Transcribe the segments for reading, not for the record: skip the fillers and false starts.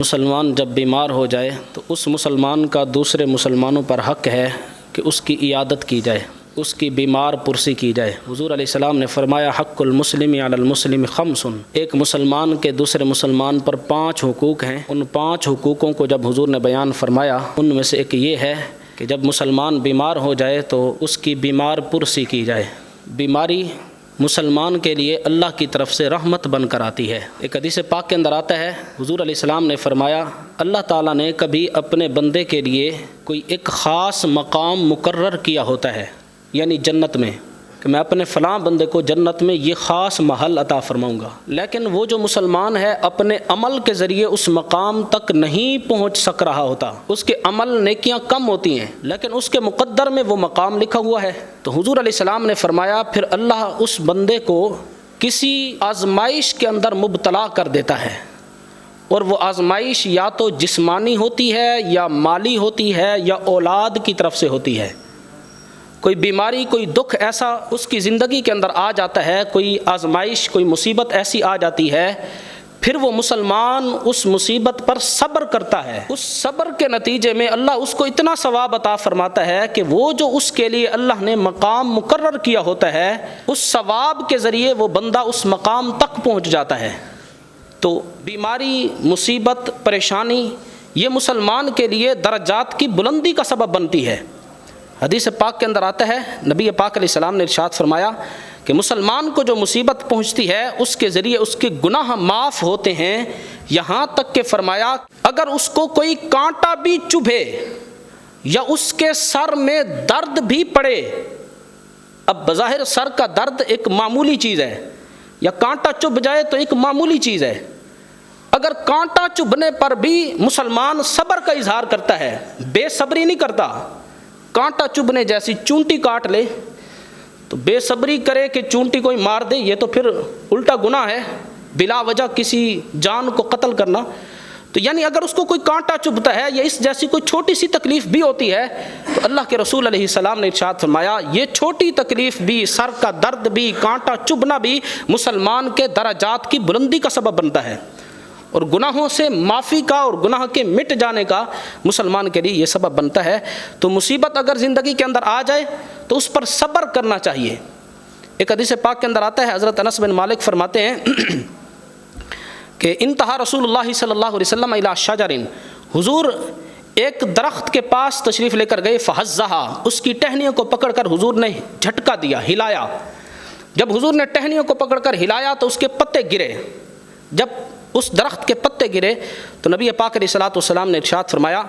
مسلمان جب بیمار ہو جائے تو اس مسلمان کا دوسرے مسلمانوں پر حق ہے کہ اس کی عیادت کی جائے، اس کی بیمار پرسی کی جائے۔ حضور علیہ السلام نے فرمایا حق المسلم علی المسلم خمس، ایک مسلمان کے دوسرے مسلمان پر 5 حقوق ہیں۔ ان 5 حقوقوں کو جب حضور نے بیان فرمایا ان میں سے ایک یہ ہے کہ جب مسلمان بیمار ہو جائے تو اس کی بیمار پرسی کی جائے۔ بیماری مسلمان کے لیے اللہ کی طرف سے رحمت بن کر آتی ہے۔ ایک حدیث پاک کے اندر آتا ہے، حضور علیہ السلام نے فرمایا اللہ تعالیٰ نے کبھی اپنے بندے کے لیے کوئی ایک خاص مقام مقرر کیا ہوتا ہے، یعنی جنت میں، کہ میں اپنے فلاں بندے کو جنت میں یہ خاص محل عطا فرماؤں گا، لیکن وہ جو مسلمان ہے اپنے عمل کے ذریعے اس مقام تک نہیں پہنچ سک رہا ہوتا، اس کے عمل نیکیاں کم ہوتی ہیں لیکن اس کے مقدر میں وہ مقام لکھا ہوا ہے، تو حضور علیہ السلام نے فرمایا پھر اللہ اس بندے کو کسی آزمائش کے اندر مبتلا کر دیتا ہے، اور وہ آزمائش یا تو جسمانی ہوتی ہے یا مالی ہوتی ہے یا اولاد کی طرف سے ہوتی ہے۔ کوئی بیماری، کوئی دکھ ایسا اس کی زندگی کے اندر آ جاتا ہے، کوئی آزمائش، کوئی مصیبت ایسی آ جاتی ہے، پھر وہ مسلمان اس مصیبت پر صبر کرتا ہے، اس صبر کے نتیجے میں اللہ اس کو اتنا ثواب عطا فرماتا ہے کہ وہ جو اس کے لیے اللہ نے مقام مقرر کیا ہوتا ہے اس ثواب کے ذریعے وہ بندہ اس مقام تک پہنچ جاتا ہے۔ تو بیماری، مصیبت، پریشانی یہ مسلمان کے لیے درجات کی بلندی کا سبب بنتی ہے۔ حدیث پاک کے اندر آتا ہے، نبی پاک علیہ السلام نے ارشاد فرمایا کہ مسلمان کو جو مصیبت پہنچتی ہے اس کے ذریعے اس کے گناہ معاف ہوتے ہیں، یہاں تک کہ فرمایا اگر اس کو کوئی کانٹا بھی چبھے یا اس کے سر میں درد بھی پڑے، اب بظاہر سر کا درد ایک معمولی چیز ہے، یا کانٹا چبھ جائے تو ایک معمولی چیز ہے، اگر کانٹا چبھنے پر بھی مسلمان صبر کا اظہار کرتا ہے، بے صبری نہیں کرتا، کانٹا چبھنے جیسی چونٹی کاٹ لے تو بے صبری کرے کہ چونٹی کوئی مار دے، یہ تو پھر الٹا گناہ ہے، بلا وجہ کسی جان کو قتل کرنا۔ تو یعنی اگر اس کو کوئی کانٹا چبھتا ہے یا اس جیسی کوئی چھوٹی سی تکلیف بھی ہوتی ہے تو اللہ کے رسول علیہ السلام نے ارشاد فرمایا یہ چھوٹی تکلیف بھی، سر کا درد بھی، کانٹا چبھنا بھی مسلمان کے درجات کی بلندی کا سبب بنتا ہے، اور گناہوں سے معافی کا اور گناہ کے مٹ جانے کا مسلمان کے لیے یہ سبب بنتا ہے۔ تو مصیبت اگر زندگی کے اندر آ جائے تو اس پر صبر کرنا چاہیے۔ ایک حدیث پاک کے اندر آتا ہے، حضرت انس بن مالک فرماتے ہیں کہ انتہا رسول اللہ صلی اللہ علیہ وسلم الی شجر، حضور ایک درخت کے پاس تشریف لے کر گئے، فہزہا، اس کی ٹہنیوں کو پکڑ کر حضور نے جھٹکا دیا، ہلایا۔ جب حضور نے ٹہنیوں کو پکڑ کر ہلایا تو اس کے پتے گرے، جب اس درخت کے پتے گرے تو نبی پاک علیہ الصلوۃ والسلام نے ارشاد فرمایا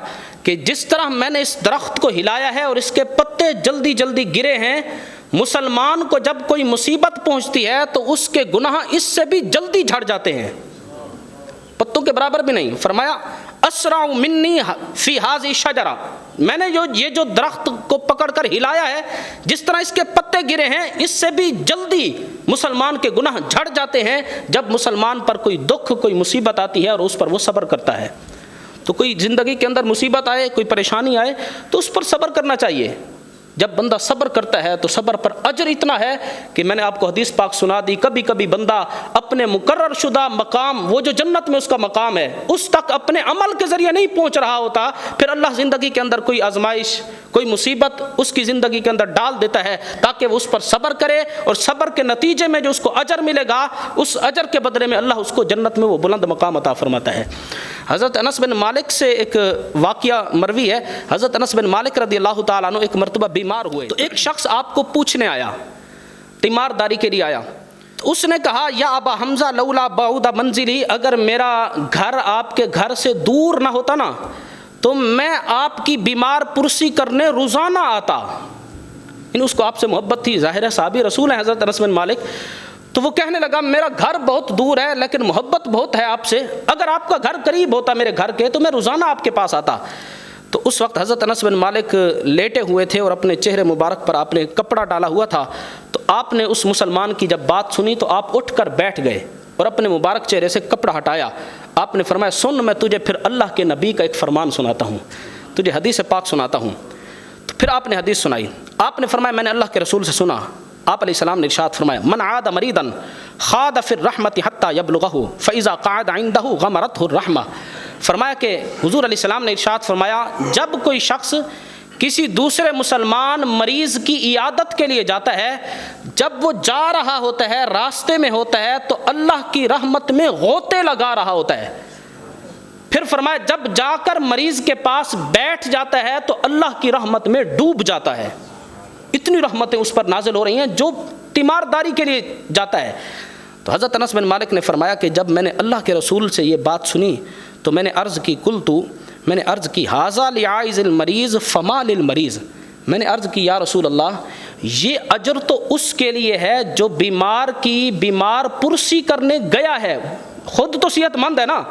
کہ جس طرح میں نے اس درخت کو ہلایا ہے اور اس کے پتے جلدی جلدی گرے ہیں، مسلمان کو جب کوئی مصیبت پہنچتی ہے تو اس کے گناہ اس سے بھی جلدی جھڑ جاتے ہیں، پتوں کے برابر بھی نہیں۔ فرمایا اسرع منی فی ہذہ شجرہ، میں نے یہ جو درخت کو پکڑ کر ہلایا ہے، جس طرح اس کے پتے گرے ہیں اس سے بھی جلدی مسلمان کے گناہ جھڑ جاتے ہیں جب مسلمان پر کوئی دکھ، کوئی مصیبت آتی ہے اور اس پر وہ صبر کرتا ہے۔ تو کوئی زندگی کے اندر مصیبت آئے، کوئی پریشانی آئے تو اس پر صبر کرنا چاہیے۔ جب بندہ صبر کرتا ہے تو صبر پر اجر اتنا ہے کہ میں نے آپ کو حدیث پاک سنا دی، کبھی کبھی بندہ اپنے مقرر شدہ مقام، وہ جو جنت میں اس کا مقام ہے، اس تک اپنے عمل کے ذریعے نہیں پہنچ رہا ہوتا، پھر اللہ زندگی کے اندر کوئی آزمائش، کوئی مصیبت اس کی زندگی کے اندر ڈال دیتا ہے تاکہ وہ اس پر صبر کرے، اور صبر کے نتیجے میں جو اس کو اجر ملے گا اس اجر کے بدلے میں اللہ اس کو جنت میں وہ بلند مقام عطا فرماتا ہے۔ حضرت انس بن مالک سے ایک واقعہ مروی ہے، حضرت انس بن مالک رضی اللہ تعالیٰ عنہ ایک مرتبہ بیمار ہوئے تو ایک شخص آپ کو پوچھنے آیا، تیمارداری کے لیے آیا، تو اس نے کہا یا ابا حمزہ لولا بعود منزلی، اگر میرا گھر آپ کے گھر سے دور نہ ہوتا نا تو میں آپ کی بیمار پرسی کرنے روزانہ آتا۔ اس کو آپ سے محبت تھی، ظاہر ہے صحابی رسول ہیں حضرت انس بن مالک، تو وہ کہنے لگا میرا گھر بہت دور ہے لیکن محبت بہت ہے آپ سے، اگر آپ کا گھر قریب ہوتا میرے گھر کے تو میں روزانہ آپ کے پاس آتا۔ تو اس وقت حضرت انس بن مالک لیٹے ہوئے تھے اور اپنے چہرے مبارک پر آپ نے کپڑا ڈالا ہوا تھا، تو آپ نے اس مسلمان کی جب بات سنی تو آپ اٹھ کر بیٹھ گئے اور اپنے مبارک چہرے سے کپڑا ہٹایا۔ آپ نے فرمایا سن، میں تجھے پھر اللہ کے نبی کا ایک فرمان سناتا ہوں، تجھے حدیث پاک سناتا ہوں۔ تو پھر آپ نے حدیث سنائی، آپ نے فرمایا میں نے اللہ کے رسول سے سنا، آپ علیہ السلام نے ارشاد فرمایا من عاد مریضا خاض فی الرحمۃ حتی یبلغہ فاذا قعد عنده غمرته الرحمہ، فرمایا کہ حضور علیہ السلام نے ارشاد فرمایا جب کوئی شخص کسی دوسرے مسلمان مریض کی عیادت کے لیے جاتا ہے، جب وہ جا رہا ہوتا ہے، راستے میں ہوتا ہے، تو اللہ کی رحمت میں غوطے لگا رہا ہوتا ہے۔ پھر فرمایا جب جا کر مریض کے پاس بیٹھ جاتا ہے تو اللہ کی رحمت میں ڈوب جاتا ہے۔ اتنی رحمتیں اس پر نازل ہو رہی ہیں جو تیمارداری کے لیے جاتا ہے۔ تو حضرت انس بن مالک نے فرمایا کہ جب میں نے اللہ کے رسول سے یہ بات سنی تو میں نے عرض کی ھذا لعائز المریض فما للمریض، میں نے عرض کی یا رسول اللہ یہ اجر تو اس کے لیے ہے جو بیمار کی بیمار پرسی کرنے گیا ہے، خود تو صحت مند ہے نا،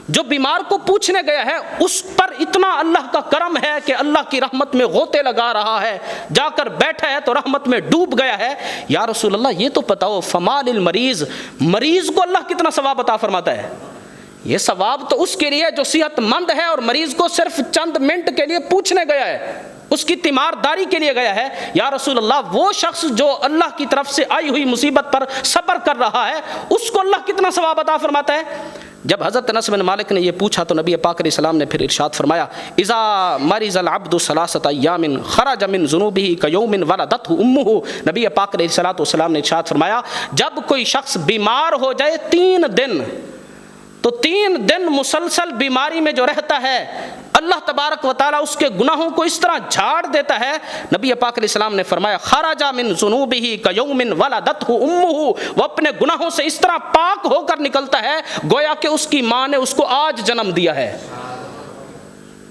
جو بیمار کو پوچھنے گیا ہے اس پر اتنا اللہ کا کرم ہے کہ اللہ کی رحمت میں غوطے لگا رہا ہے، جا کر بیٹھا ہے تو رحمت میں ڈوب گیا ہے۔ یا رسول اللہ یہ تو بتاؤ فما للمریض، مریض کو اللہ کتنا ثواب عطا فرماتا ہے؟ یہ ثواب تو اس کے لیے جو صحت مند ہے اور مریض کو صرف چند منٹ کے لیے پوچھنے گیا ہے، اس کی تیمارداری کے لیے گیا ہے۔ یا رسول اللہ وہ شخص جو اللہ کی طرف سے آئی ہوئی مصیبت پر صبر کر رہا ہے اس کو اللہ کتنا ثواب عطا فرماتا ہے؟ جب حضرت انس بن مالک نے یہ پوچھا تو نبی پاک علیہ السلام نے پھر ارشاد فرمایا اذا مرض العبد ثلاثه ایام خرج من ذنوبه كيوم ولدته امه، نبی پاک علیہ السلام نے ارشاد فرمایا جب کوئی شخص بیمار ہو جائے 3 دن، تو 3 دن مسلسل بیماری میں جو رہتا ہے اللہ تبارک و تعالیٰ اس کے گناہوں کو اس طرح جھاڑ دیتا ہے۔ نبی پاک علیہ السلام نے فرمایا خرج من ذنوبه كيوم ولدته امه، وہ اپنے گناہوں سے اس طرح پاک ہو کر نکلتا ہے گویا کہ اس کی ماں نے اس کو آج جنم دیا ہے۔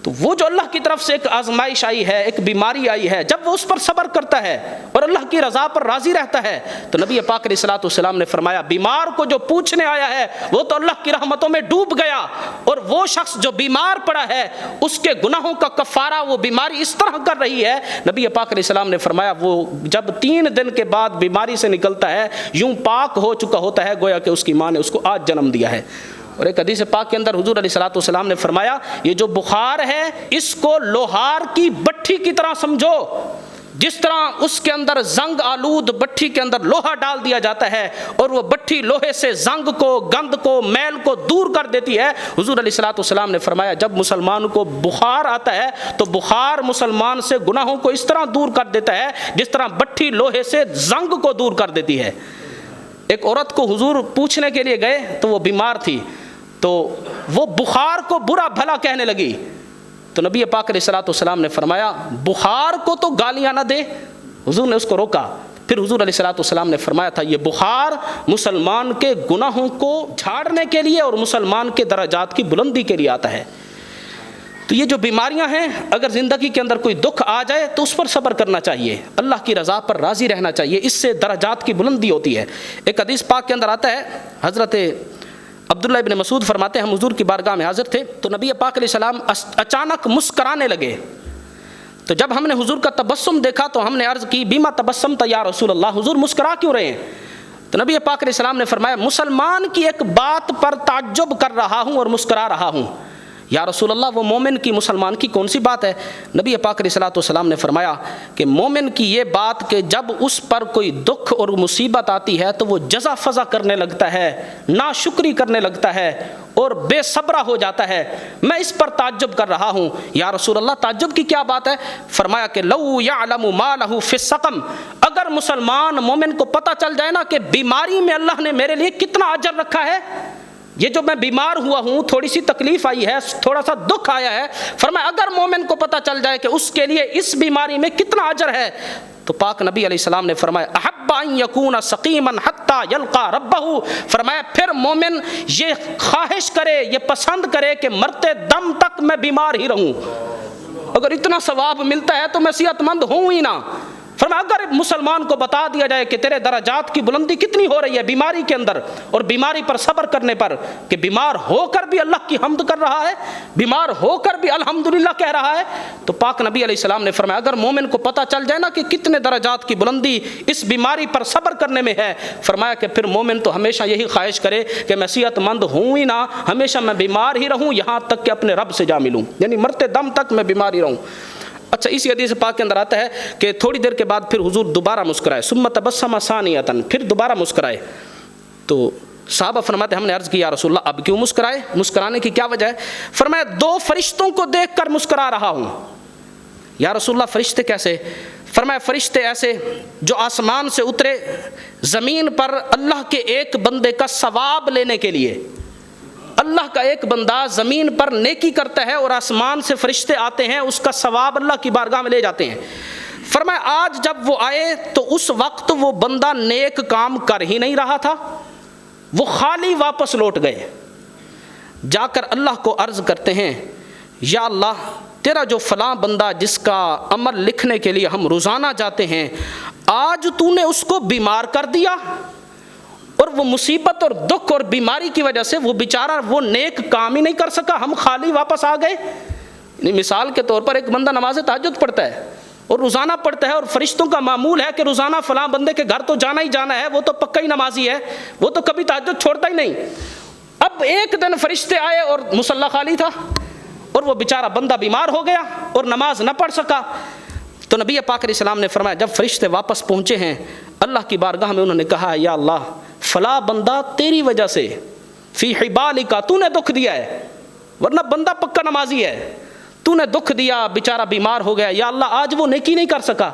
تو وہ جو اللہ کی طرف سے ایک آزمائش آئی ہے، ایک بیماری آئی ہے، جب وہ اس پر صبر کرتا ہے اور اللہ کی رضا پر راضی رہتا ہے تو نبی پاک علیہ السلام نے فرمایا بیمار کو جو پوچھنے آیا ہے وہ تو اللہ کی رحمتوں میں ڈوب گیا، اور وہ شخص جو بیمار پڑا ہے اس کے گناہوں کا کفارہ وہ بیماری اس طرح کر رہی ہے۔ نبی پاک علیہ السلام نے فرمایا وہ جب 3 دن کے بعد بیماری سے نکلتا ہے یوں پاک ہو چکا ہوتا ہے گویا کہ اس کی ماں نے اس کو آج جنم دیا ہے۔ اور ایک حدیث پاک کے اندر حضور علیہ السلام نے فرمایا یہ جو بخار ہے اس کو لوہار کی بٹھی کی طرح سمجھو، جس طرح اس کے اندر زنگ آلود بٹھی کے اندر لوہا ڈال دیا جاتا ہے اور وہ بٹھی لوہے سے زنگ کو، گند کو، میل کو دور کر دیتی ہے۔ حضور علیہ السلام نے فرمایا جب مسلمان کو بخار آتا ہے تو بخار مسلمان سے گناہوں کو اس طرح دور کر دیتا ہے جس طرح بٹھی لوہے سے زنگ کو دور کر دیتی ہے۔ ایک عورت کو حضور پوچھنے کے لیے گئے تو وہ بیمار تھی، تو وہ بخار کو برا بھلا کہنے لگی، تو نبی پاک علیہ السلام نے فرمایا بخار کو تو گالیاں نہ دے، حضور نے اس کو روکا۔ پھر حضور علیہ السلام نے فرمایا تھا یہ بخار مسلمان کے گناہوں کو جھاڑنے کے لیے اور مسلمان کے درجات کی بلندی کے لیے آتا ہے۔ تو یہ جو بیماریاں ہیں اگر زندگی کے اندر کوئی دکھ آ جائے تو اس پر صبر کرنا چاہیے، اللہ کی رضا پر راضی رہنا چاہیے، اس سے درجات کی بلندی ہوتی ہے۔ ایک حدیث پاک کے اندر آتا ہے حضرت عبداللہ ابن مسعود فرماتے ہیں ہم حضور کی بارگاہ میں حاضر تھے تو نبی پاک علیہ السلام اچانک مسکرانے لگے، تو جب ہم نے حضور کا تبسم دیکھا تو ہم نے عرض کی بیما تبسمت یا رسول اللہ، حضور مسکرا کیوں رہے ہیں؟ تو نبی پاک علیہ السلام نے فرمایا مسلمان کی ایک بات پر تعجب کر رہا ہوں اور مسکرا رہا ہوں۔ یا رسول اللہ وہ مومن کی مسلمان کی کون سی بات ہے؟ نبی پاک علیہ السلام نے فرمایا کہ مومن کی یہ بات کہ جب اس پر کوئی دکھ اور مصیبت آتی ہے تو وہ جزا فضا کرنے لگتا ہے، ناشکری کرنے لگتا ہے اور بے صبرہ ہو جاتا ہے، میں اس پر تعجب کر رہا ہوں۔ یا رسول اللہ تعجب کی کیا بات ہے؟ فرمایا کہ لو یعلم ما له فی السقم، اگر مسلمان مومن کو پتہ چل جائے نا کہ بیماری میں اللہ نے میرے لیے کتنا اجر رکھا ہے، یہ جو میں بیمار ہوا ہوں، تھوڑی سی تکلیف آئی ہے، تھوڑا سا دکھ آیا ہے، فرمایا اگر مومن کو پتہ چل جائے کہ اس کے لیے اس بیماری میں کتنا اجر ہے، تو پاک نبی علیہ السلام نے فرمایا احب ان یکون سقیما حتی یلقى ربہ، فرمایا پھر مومن یہ خواہش کرے، یہ پسند کرے کہ مرتے دم تک میں بیمار ہی رہوں، اگر اتنا ثواب ملتا ہے تو میں صحت مند ہوں ہی نہ۔ فرمایا اگر مسلمان کو بتا دیا جائے کہ تیرے درجات کی بلندی کتنی ہو رہی ہے بیماری کے اندر اور بیماری پر صبر کرنے پر، کہ بیمار ہو کر بھی اللہ کی حمد کر رہا ہے، بیمار ہو کر بھی الحمدللہ کہہ رہا ہے، تو پاک نبی علیہ السلام نے فرمایا اگر مومن کو پتہ چل جائے نا کہ کتنے درجات کی بلندی اس بیماری پر صبر کرنے میں ہے، فرمایا کہ پھر مومن تو ہمیشہ یہی خواہش کرے کہ میں صحت مند ہوں ہی نہ، ہمیشہ میں بیمار ہی رہوں یہاں تک کہ اپنے رب سے جا ملوں، یعنی مرتے دم تک میں بیمار ہی رہوں۔ اچھا اسی حدیث پاک کے اندر آتا ہے کہ تھوڑی دیر کے بعد پھر حضور دوبارہ مسکرائے، ثم تبسم ثانیۃ، پھر دوبارہ مسکرائے، تو صحابہ فرماتے ہم نے عرض کی یا رسول اللہ اب کیوں مسکرائے، مسکرانے کی کیا وجہ ہے؟ فرمایا 2 فرشتوں کو دیکھ کر مسکرا رہا ہوں۔ یا رسول اللہ فرشتے کیسے؟ فرمایا فرشتے ایسے جو آسمان سے اترے زمین پر اللہ کے ایک بندے کا ثواب لینے کے لیے۔ اللہ کا ایک بندہ زمین پر نیکی کرتا ہے اور آسمان سے فرشتے آتے ہیں اس کا ثواب اللہ کی بارگاہ میں لے جاتے ہیں۔ فرمایا آج جب وہ آئے تو اس وقت وہ بندہ نیک کام کر ہی نہیں رہا تھا، وہ خالی واپس لوٹ گئے۔ جا کر اللہ کو عرض کرتے ہیں یا اللہ تیرا جو فلاں بندہ جس کا عمل لکھنے کے لیے ہم روزانہ جاتے ہیں، آج تو نے اس کو بیمار کر دیا، اور وہ مصیبت اور دکھ اور بیماری کی وجہ سے وہ بیچارہ وہ نیک کام ہی نہیں کر سکا، ہم خالی واپس آ گئے۔ یعنی مثال کے طور پر ایک بندہ نماز تہجد پڑھتا ہے اور روزانہ پڑھتا ہے، اور فرشتوں کا معمول ہے کہ روزانہ فلاں بندے کے گھر تو جانا ہی جانا ہے، وہ تو پکا ہی نمازی ہے، وہ تو کبھی تہجد چھوڑتا ہی نہیں۔ اب ایک دن فرشتے آئے اور مصلی خالی تھا اور وہ بیچارہ بندہ بیمار ہو گیا اور نماز نہ پڑھ سکا۔ تو نبی پاک علیہ السلام نے فرمایا جب فرشتے واپس پہنچے ہیں اللہ کی بارگاہ میں، انہوں نے کہا یا اللہ فلاں بندہ تیری وجہ سے فی حبالک تو نے دکھ دیا ہے، ورنہ بندہ پکا نمازی ہے، تو نے دکھ دیا، بیچارہ بیمار ہو گیا، یا اللہ آج وہ نیکی نہیں کر سکا۔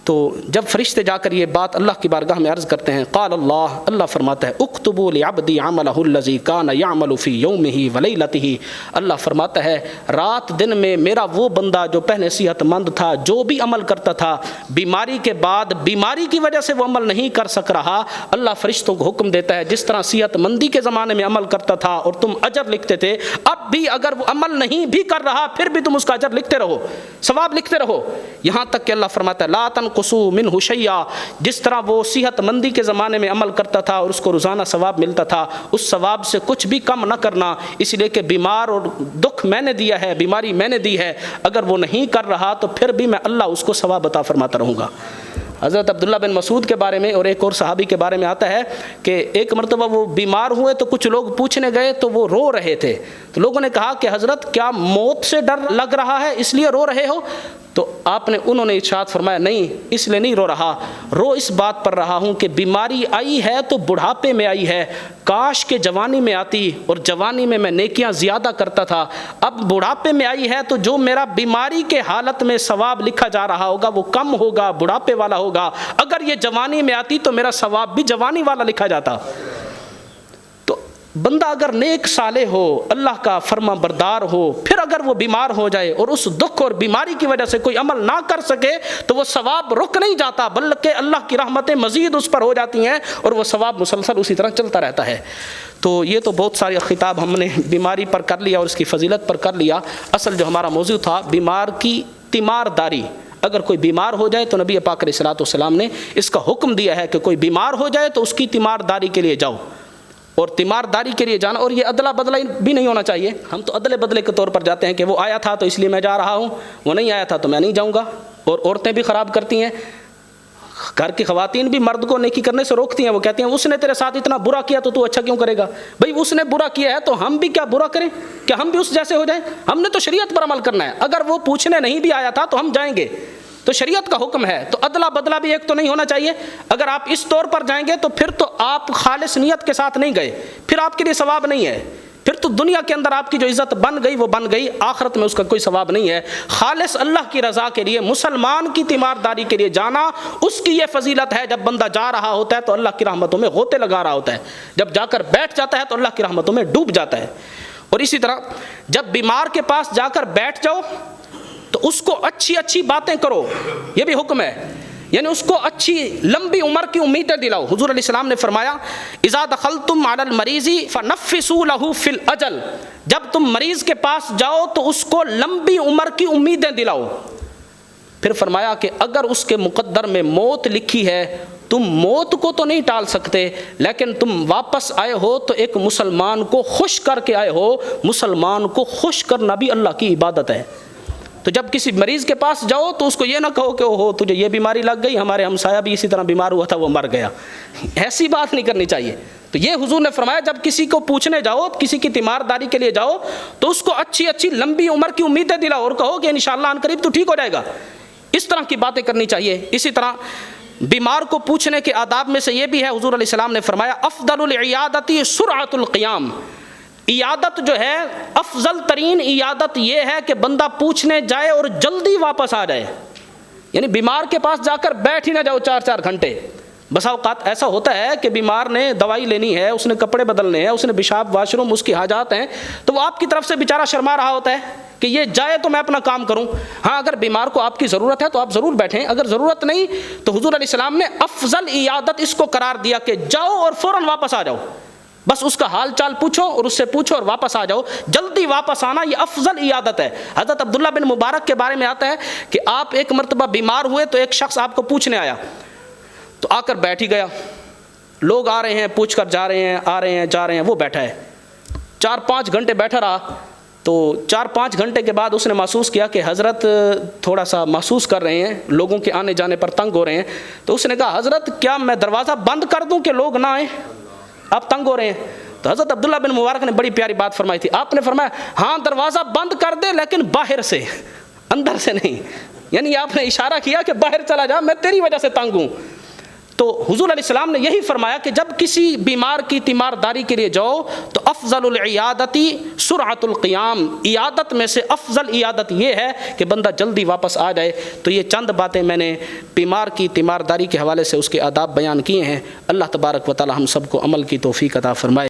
تو جب فرشتے جا کر یہ بات اللہ کی بارگاہ میں عرض کرتے ہیں قال اللہ، اللہ فرماتا ہے اکتبوا لعبدی عملہ الذی کان یعمل فی یومہ ولیلتہ، اللہ فرماتا ہے رات دن میں میرا وہ بندہ جو پہلے صحت مند تھا، جو بھی عمل کرتا تھا، بیماری کے بعد بیماری کی وجہ سے وہ عمل نہیں کر سک رہا، اللہ فرشتوں کو حکم دیتا ہے جس طرح صحت مندی کے زمانے میں عمل کرتا تھا اور تم اجر لکھتے تھے، اب بھی اگر وہ عمل نہیں بھی کر رہا پھر بھی تم اس کا اجر لکھتے رہو، ثواب لکھتے رہو، یہاں تک کہ اللہ فرماتا ہے لا تنقصوا منہ شیئا، جس طرح وہ صحت مندی کے زمانے میں عمل کرتا تھا اور اس کو روزانہ ثواب ملتا تھا، اس ثواب سے کچھ بھی کم نہ کرنا، اس لیے کہ بیمار اور دکھ میں نے دیا ہے، بیماری میں نے دی ہے، اگر وہ نہیں کر رہا تو پھر بھی میں اللہ اس کو ثواب عطا فرماتا رہوں گا۔ حضرت عبداللہ بن مسعود کے بارے میں اور ایک اور صحابی کے بارے میں آتا ہے کہ ایک مرتبہ وہ بیمار ہوئے تو کچھ لوگ پوچھنے گئے تو وہ رو رہے تھے، تو لوگوں نے کہا کہ حضرت کیا موت سے ڈر لگ رہا ہے اس لیے رو رہے ہو؟ تو انہوں نے ارشاد فرمایا نہیں اس لیے نہیں رو رہا، رو اس بات پر رہا ہوں کہ بیماری آئی ہے تو بڑھاپے میں آئی ہے، کاش کہ جوانی میں آتی اور جوانی میں نیکیاں زیادہ کرتا تھا، اب بڑھاپے میں آئی ہے تو جو میرا بیماری کے حالت میں ثواب لکھا جا رہا ہوگا وہ کم ہوگا، بڑھاپے والا ہوگا، اگر یہ جوانی میں آتی تو میرا ثواب بھی جوانی والا لکھا جاتا۔ بندہ اگر نیک صالح ہو، اللہ کا فرما بردار ہو، پھر اگر وہ بیمار ہو جائے اور اس دکھ اور بیماری کی وجہ سے کوئی عمل نہ کر سکے تو وہ ثواب رک نہیں جاتا بلکہ اللہ کی رحمتیں مزید اس پر ہو جاتی ہیں اور وہ ثواب مسلسل اسی طرح چلتا رہتا ہے۔ تو یہ تو بہت سارے خطاب ہم نے بیماری پر کر لیا اور اس کی فضیلت پر کر لیا، اصل جو ہمارا موضوع تھا بیمار کی تیمارداری، اگر کوئی بیمار ہو جائے تو نبی پاک علیہ السلام نے اس کا حکم دیا ہے کہ کوئی بیمار ہو جائے تو اس کی تیمارداری کے لیے جاؤ، اور تیمارداری کے لیے جانا، اور یہ ادلا بدلا بھی نہیں ہونا چاہیے۔ ہم تو ادلے بدلے کے طور پر جاتے ہیں کہ وہ آیا تھا تو اس لیے میں جا رہا ہوں، وہ نہیں آیا تھا تو میں نہیں جاؤں گا، اور عورتیں بھی خراب کرتی ہیں، گھر کی خواتین بھی مرد کو نیکی کرنے سے روکتی ہیں، وہ کہتی ہیں اس نے تیرے ساتھ اتنا برا کیا تو اچھا کیوں کرے گا؟ بھئی اس نے برا کیا ہے تو ہم بھی کیا برا کریں، کیا ہم بھی اس جیسے ہو جائیں؟ ہم نے تو شریعت پر عمل کرنا ہے، اگر وہ پوچھنے نہیں بھی آیا تھا تو ہم جائیں گے، تو شریعت کا حکم ہے، تو ادلا بدلا بھی ایک تو نہیں ہونا چاہیے۔ اگر آپ اس طور پر جائیں گے تو پھر تو آپ خالص نیت کے ساتھ نہیں گئے، پھر آپ کے لیے ثواب نہیں ہے، پھر تو دنیا کے اندر آپ کی جو عزت بن گئی وہ بن گئی، آخرت میں اس کا کوئی ثواب نہیں ہے۔ خالص اللہ کی رضا کے لیے مسلمان کی تیمارداری کے لیے جانا، اس کی یہ فضیلت ہے، جب بندہ جا رہا ہوتا ہے تو اللہ کی رحمتوں میں غوطے لگا رہا ہوتا ہے، جب جا کر بیٹھ جاتا ہے تو اللہ کی رحمتوں میں ڈوب جاتا ہے۔ اور اسی طرح جب بیمار کے پاس جا کر بیٹھ جاؤ تو اس کو اچھی اچھی باتیں کرو، یہ بھی حکم ہے، یعنی اس کو اچھی لمبی عمر کی امیدیں دلاؤ۔ حضور علیہ السلام نے فرمایا اذا دخلتم علی المریض فنفسوا له فی الاجل، جب تم مریض کے پاس جاؤ تو اس کو لمبی عمر کی امیدیں دلاؤ۔ پھر فرمایا کہ اگر اس کے مقدر میں موت لکھی ہے، تم موت کو تو نہیں ٹال سکتے، لیکن تم واپس آئے ہو تو ایک مسلمان کو خوش کر کے آئے ہو، مسلمان کو خوش کرنا بھی اللہ کی عبادت ہے۔ تو جب کسی مریض کے پاس جاؤ تو اس کو یہ نہ کہو کہ اوہو تجھے یہ بیماری لگ گئی، ہمارے ہمسایہ بھی اسی طرح بیمار ہوا تھا وہ مر گیا، ایسی بات نہیں کرنی چاہیے۔ تو یہ حضور نے فرمایا جب کسی کو پوچھنے جاؤ، کسی کی تیمارداری کے لیے جاؤ تو اس کو اچھی اچھی لمبی عمر کی امیدیں دلاؤ اور کہو کہ انشاءاللہ ان قریب تو ٹھیک ہو جائے گا، اس طرح کی باتیں کرنی چاہیے۔ اسی طرح بیمار کو پوچھنے کے آداب میں سے یہ بھی ہے، حضور علیہ السلام نے فرمایا افضل العیادتی سرعۃ القیام، عیادت جو ہے افضل ترین عیادت یہ ہے کہ بندہ پوچھنے جائے اور جلدی واپس آ جائے، یعنی بیمار کے پاس جا کر بیٹھ ہی نہ جاؤ 4 گھنٹے۔ بسا اوقات ایسا ہوتا ہے کہ بیمار نے دوائی لینی ہے، اس نے کپڑے بدلنے ہیں، اس نے پیشاب واش روم، اس کی حاجات ہیں، تو وہ آپ کی طرف سے بیچارہ شرما رہا ہوتا ہے کہ یہ جائے تو میں اپنا کام کروں۔ ہاں اگر بیمار کو آپ کی ضرورت ہے تو آپ ضرور بیٹھیں، اگر ضرورت نہیں تو حضور علیہ السلام نے افضل عیادت اس کو قرار دیا کہ جاؤ اور فوراً واپس آ جاؤ، بس اس کا حال چال پوچھو اور اس سے پوچھو اور واپس آ جاؤ، جلدی واپس آنا یہ افضل عیادت ہے۔ حضرت عبداللہ بن مبارک کے بارے میں آتا ہے کہ آپ ایک مرتبہ بیمار ہوئے تو ایک شخص آپ کو پوچھنے آیا، تو آ کر بیٹھ ہی گیا، لوگ آ رہے ہیں پوچھ کر جا رہے ہیں، آ رہے ہیں جا رہے ہیں، وہ بیٹھا ہے 4-5 گھنٹے بیٹھا رہا۔ تو 4-5 گھنٹے کے بعد اس نے محسوس کیا کہ حضرت تھوڑا سا محسوس کر رہے ہیں، لوگوں کے آنے جانے پر تنگ ہو رہے ہیں، تو اس نے کہا حضرت کیا میں دروازہ بند کر دوں کہ لوگ نہ آئیں، آپ تنگ ہو رہے ہیں؟ تو حضرت عبداللہ بن مبارک نے بڑی پیاری بات فرمائی تھی، آپ نے فرمایا ہاں دروازہ بند کر دے لیکن باہر سے، اندر سے نہیں، یعنی آپ نے اشارہ کیا کہ باہر چلا جا، میں تیری وجہ سے تنگ ہوں۔ تو حضور علیہ السلام نے یہی فرمایا کہ جب کسی بیمار کی تیمارداری کے لیے جاؤ تو افضل العیادتی سرعۃ القیام، عیادت میں سے افضل عیادت یہ ہے کہ بندہ جلدی واپس آ جائے۔ تو یہ چند باتیں میں نے بیمار کی تیمارداری کے حوالے سے اس کے آداب بیان کیے ہیں۔ اللہ تبارک و تعالی ہم سب کو عمل کی توفیق عطا فرمائے۔